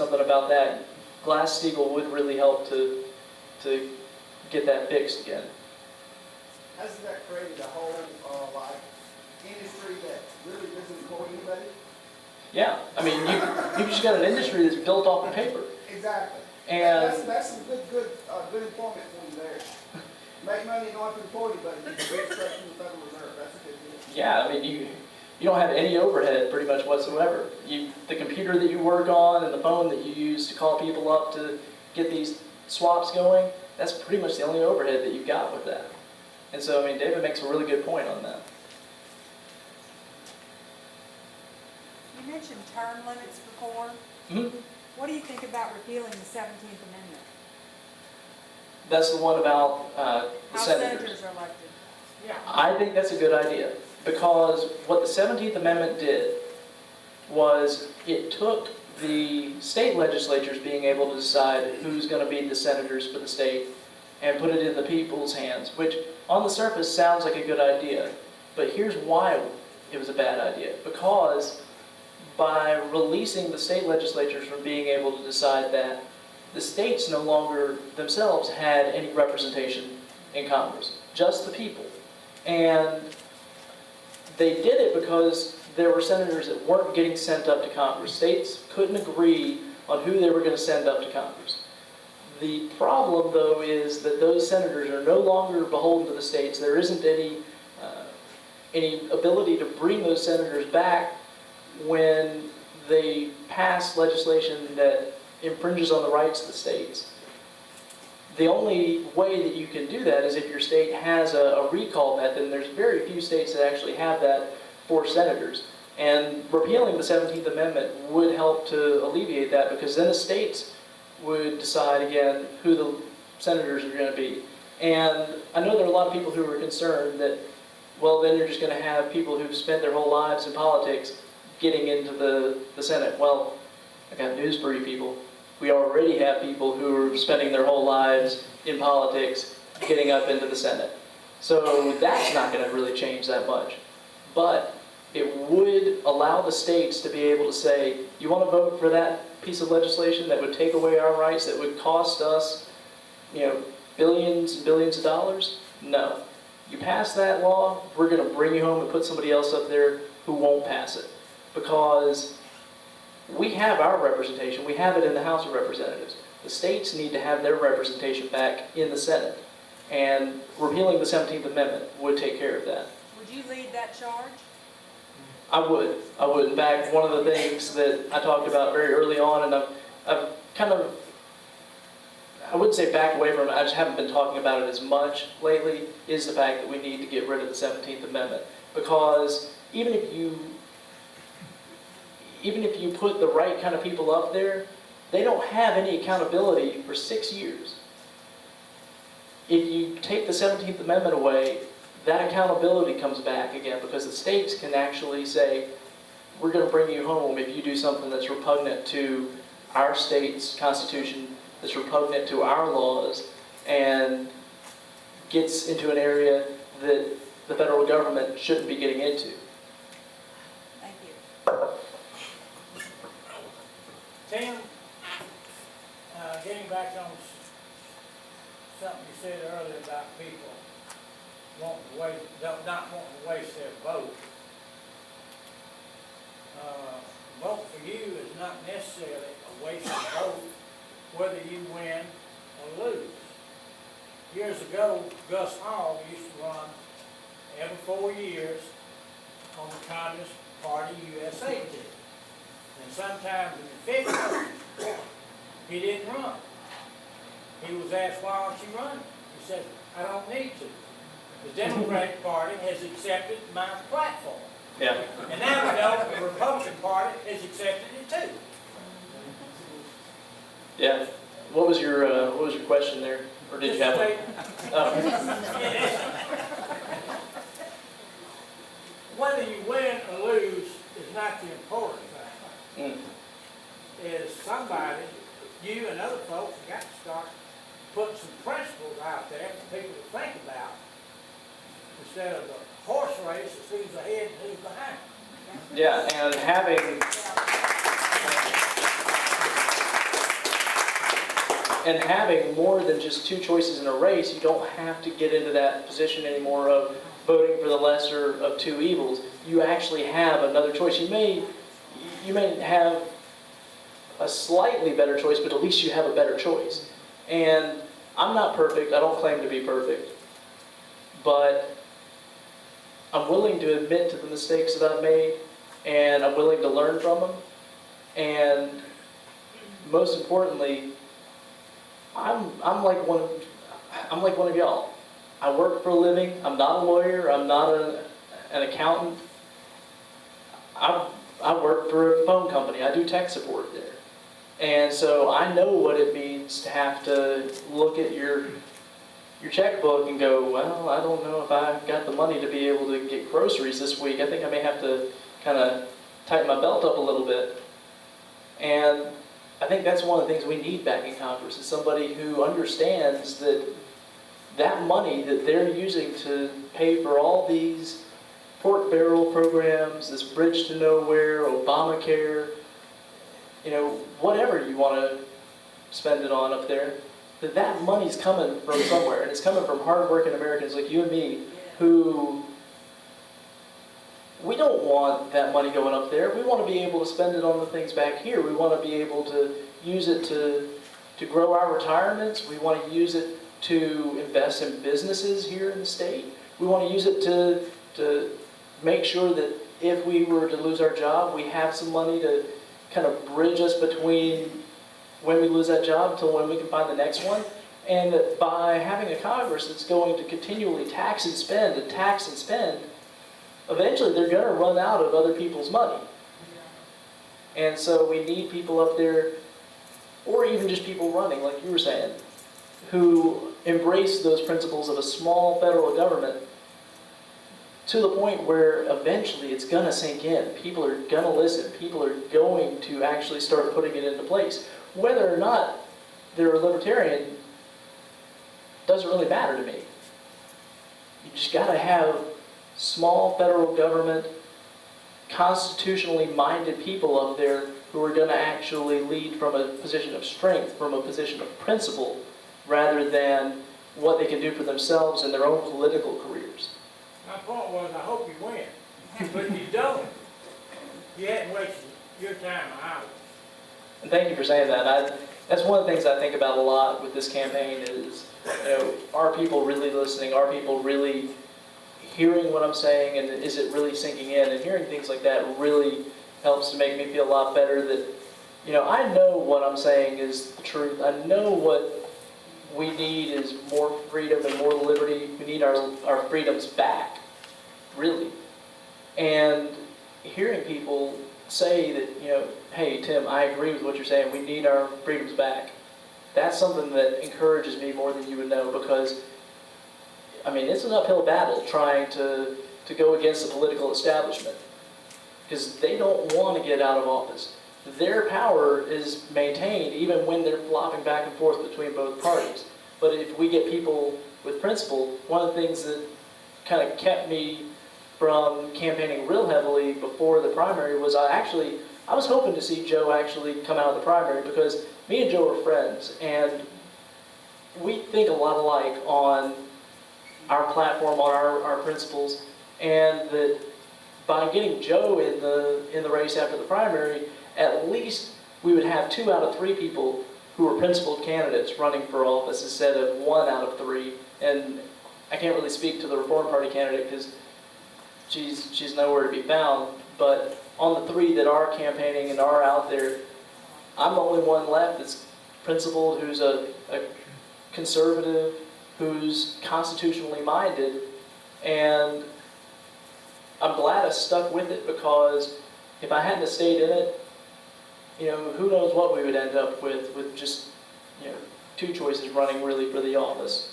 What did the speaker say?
something about that, Glass-Steagall would really help to get that fixed again. Hasn't that created a whole, like, industry that really doesn't employ anybody? Yeah, I mean, you just got an industry that's built off of paper. Exactly. And That's some good employment for you there. Make money and not employ anybody, you can get straight from the Federal Reserve, that's a good deal. yeah, I mean, you don't have any overhead pretty much whatsoever. The computer that you work on and the phone that you use to call people up to get these swaps going, that's pretty much the only overhead that you've got with that. And so, I mean, David makes a really good point on that. You mentioned term limits before. Mm-hmm. What do you think about repealing the 17th Amendment? That's the one about the How senators. senators are elected. Yeah. I think that's a good idea, because what the 17th Amendment did was it took the state legislatures being able to decide who's going to be the senators for the state and put it in the people's hands, which on the surface sounds like a good idea. But here's why it was a bad idea. Because by releasing the state legislatures from being able to decide that, the states no longer themselves had any representation in Congress, just the people. And they did it because there were senators that weren't getting sent up to Congress. States couldn't agree on who they were going to send up to Congress. The problem, though, is that those senators are no longer beholden to the states. There isn't any ability to bring those senators back when they pass legislation that infringes on the rights of the states. The only way that you can do that is if your state has a recall method, and there's very few states that actually have that for senators. And repealing the 17th Amendment would help to alleviate that, because then the states would decide again who the senators are going to be. And I know there are a lot of people who are concerned that, well, then you're just going to have people who've spent their whole lives in politics getting into the Senate. Well, I got news for you people. We already have people who are spending their whole lives in politics getting up into the Senate. So that's not going to really change that much. But it would allow the states to be able to say, you want to vote for that piece of legislation that would take away our rights, that would cost us, billions and billions of dollars? No. You pass that law, we're going to bring you home and put somebody else up there who won't pass it. Because we have our representation. We have it in the House of Representatives. The states need to have their representation back in the Senate. And repealing the 17th Amendment would take care of that. Would you lead that charge? I would. In fact, one of the things that I talked about very early on, and I've kind of, I wouldn't say backed away from it, I just haven't been talking about it as much lately, is the fact that we need to get rid of the 17th Amendment. Because even if you put the right kind of people up there, they don't have any accountability for 6 years. If you take the 17th Amendment away, that accountability comes back again, because the states can actually say, we're going to bring you home if you do something that's repugnant to our state's constitution, that's repugnant to our laws, and gets into an area that the federal government shouldn't be getting into. Thank you. Tim, getting back on something you said earlier about people not wanting to waste their vote. Vote for you is not necessarily a waste of vote, whether you win or lose. Years ago, Gus Hall used to run every 4 years on the Communist Party USA ticket. And sometimes in the 50s, he didn't run. He was asked, why aren't you running? He said, I don't need to. The Democratic Party has accepted my platform. Yeah. And now we know the Republican Party has accepted it too. Yeah. What was your question there? Or did you have one? Oh. Whether you win or lose is not the important thing. Is somebody, you and other folks, have got to start putting some principles out there for people to think about, instead of the horse race of who's ahead and who's behind. Yeah, and having And having more than just two choices in a race, you don't have to get into that position anymore of voting for the lesser of two evils. You actually have another choice. You may have a slightly better choice, but at least you have a better choice. And I'm not perfect. I don't claim to be perfect. But I'm willing to admit to the mistakes that I've made, and I'm willing to learn from them. And most importantly, I'm like one of y'all. I work for a living. I'm not a lawyer. I'm not an accountant. I work for a phone company. I do tech support there. And so I know what it means to have to look at your checkbook and go, well, I don't know if I've got the money to be able to get groceries this week. I think I may have to kind of tighten my belt up a little bit. And I think that's one of the things we need back in Congress, is somebody who understands that that money that they're using to pay for all these pork barrel programs, this bridge to nowhere, Obamacare, whatever you want to spend it on up there, that money's coming from somewhere, and it's coming from hardworking Americans like you and me, who we don't want that money going up there. We want to be able to spend it on the things back here. We want to be able to use it to grow our retirements. We want to use it to invest in businesses here in the state. We want to use it to make sure that if we were to lose our job, we have some money to kind of bridge us between when we lose that job till when we can find the next one. And that by having a Congress that's going to continually tax and spend, eventually they're going to run out of other people's money. And so we need people up there, or even just people running, like you were saying, who embrace those principles of a small federal government to the point where eventually it's going to sink in. People are going to listen. People are going to actually start putting it into place. Whether or not they're a libertarian doesn't really matter to me. You just got to have small federal government, constitutionally minded people up there who are going to actually lead from a position of strength, from a position of principle, rather than what they can do for themselves in their own political careers. My point was, I hope you win, but you don't. You hadn't wasted your time or ours. And thank you for saying that. That's one of the things I think about a lot with this campaign is, are people really listening? Are people really hearing what I'm saying? And is it really sinking in? And hearing things like that really helps to make me feel a lot better that, I know what I'm saying is the truth. I know what we need is more freedom and more liberty. We need our freedoms back, really. And hearing people say that, hey, Tim, I agree with what you're saying. We need our freedoms back. That's something that encourages me more than you would know, because, it's an uphill battle trying to go against the political establishment, because they don't want to get out of office. Their power is maintained even when they're flopping back and forth between both parties. But if we get people with principle, one of the things that kind of kept me from campaigning real heavily before the primary was I was hoping to see Joe actually come out of the primary, because me and Joe are friends, and we think a lot alike on our platform, on our principles, and that by getting Joe in the race after the primary, at least we would have 2 out of 3 people who were principled candidates running for office instead of 1 out of 3. And I can't really speak to the Reform Party candidate because she's nowhere to be found. But on the 3 that are campaigning and are out there, I'm the only one left that's principled, who's a conservative, who's constitutionally minded. And I'm glad I stuck with it, because if I hadn't stayed in it, who knows what we would end up with just, 2 choices running really for the office.